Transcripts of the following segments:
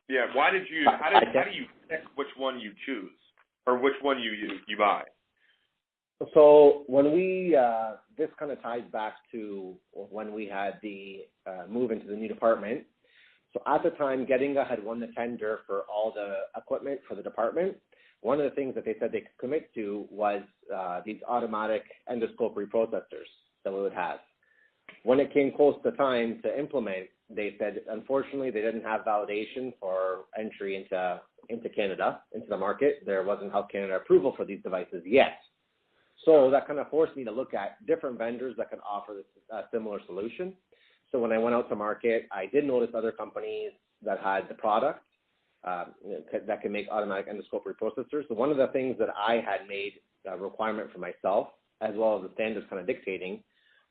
Yeah. Why did you? How do you pick which one you choose or which one you buy? So when we, this kind of ties back to when we had the move into the new department. So at the time, Gettinga had won the tender for all the equipment for the department. One of the things that they said they could commit to was these automatic endoscope reprocessors that we would have. When it came close to time to implement, they said, unfortunately, they didn't have validation for entry into Canada, into the market. There wasn't Health Canada approval for these devices yet. So that kind of forced me to look at different vendors that could offer a similar solution. So when I went out to market, I did notice other companies that had the product that can make automatic endoscope reprocessors. So one of the things that I had made a requirement for myself, as well as the standards kind of dictating,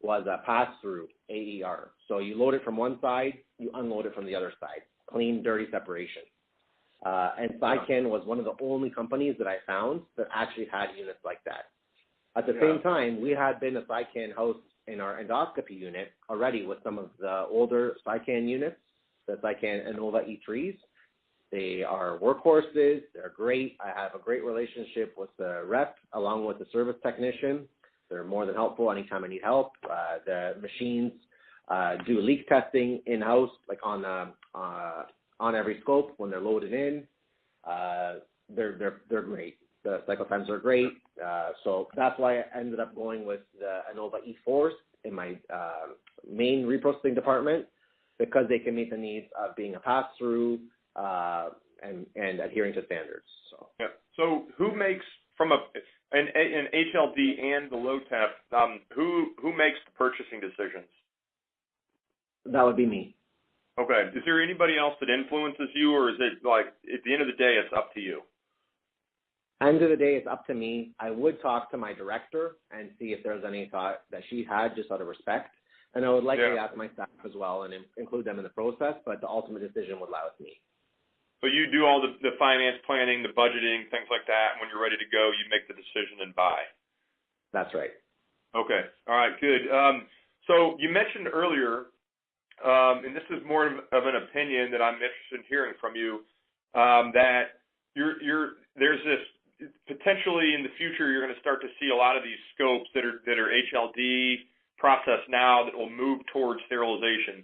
was a pass-through AER. So you load it from one side, you unload it from the other side. Clean, dirty separation. And Psycan was one of the only companies that I found that actually had units like that. At the same time, we had been a Psycan host in our endoscopy unit already with some of the older Psycan units, the Psycan Innova E3s. They are workhorses. They're great. I have a great relationship with the rep along with the service technician. They're more than helpful anytime I need help. The machines do leak testing in-house, like on every scope when they're loaded in. They're great. The cycle times are great. So that's why I ended up going with the Innova E4s in my main reprocessing department, because they can meet the needs of being a pass-through and adhering to standards. So, yeah. So who makes from an HLD and the low tap? Who makes the purchasing decisions? That would be me. Okay. Is there anybody else that influences you, or is it like at the end of the day it's up to you? End of the day, it's up to me. I would talk to my director and see if there's any thought that she had, just out of respect. And I would likely ask my staff as well and include them in the process, but the ultimate decision would lie with me. So you do all the finance planning, the budgeting, things like that, and when you're ready to go, you make the decision and buy. That's right. Okay. All right, good. So you mentioned earlier, and this is more of an opinion that I'm interested in hearing from you, that there's this, potentially in the future, you're going to start to see a lot of these scopes that are HLD processed now that will move towards sterilization.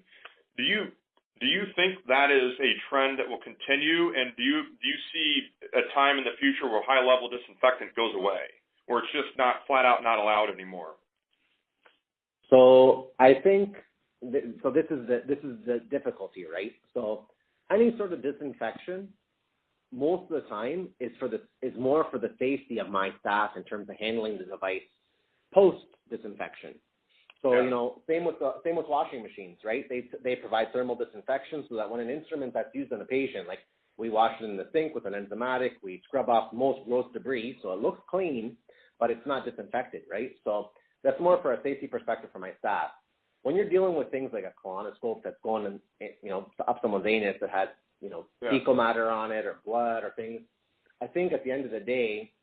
Do you think that is a trend that will continue, and do you see a time in the future where high-level disinfectant goes away, or it's just not flat out not allowed anymore? So I think this is the difficulty, right? So any sort of disinfection, most of the time, is more for the safety of my staff in terms of handling the device post disinfection. So same with washing machines, right? They provide thermal disinfection so that when an instrument that's used on a patient, like we wash it in the sink with an enzymatic, we scrub off most gross debris, so it looks clean, but it's not disinfected, right? So that's more for a safety perspective for my staff. When you're dealing with things like a colonoscope that's going up someone's anus that has fecal matter on it or blood or things, I think at the end of the day,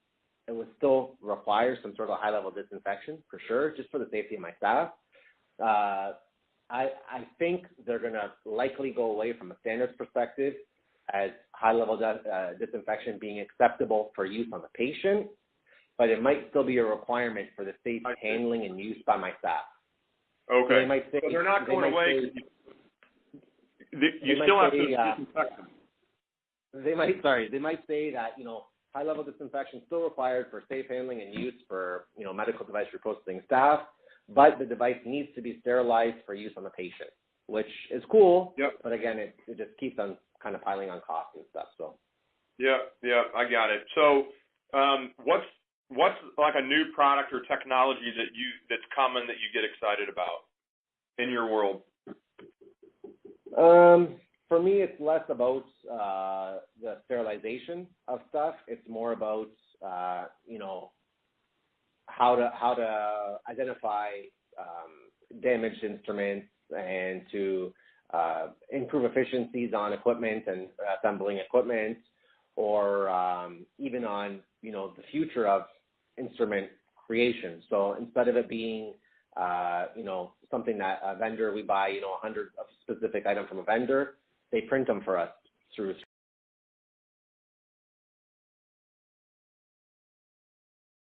it would still require some sort of high-level disinfection for sure, just for the safety of my staff. I think they're going to likely go away from a standards perspective as high-level disinfection being acceptable for use on the patient, but it might still be a requirement for the safe handling and use by my staff. Okay. So they might say, so they're not going away. You still have to disinfect them. They might say that, high-level disinfection is still required for safe handling and use for, medical device reprocessing staff, but the device needs to be sterilized for use on the patient, which is cool. Yep. But again, it just keeps on kind of piling on costs and stuff. So. Yeah, I got it. So, what's like a new product or technology that's common that you get excited about in your world? For me, it's less about the sterilization of stuff. It's more about how to identify damaged instruments and to improve efficiencies on equipment and assembling equipment, or even on the future of instrument creation. So instead of it being something that a vendor, we buy 100 of specific item from a vendor, they print them for us through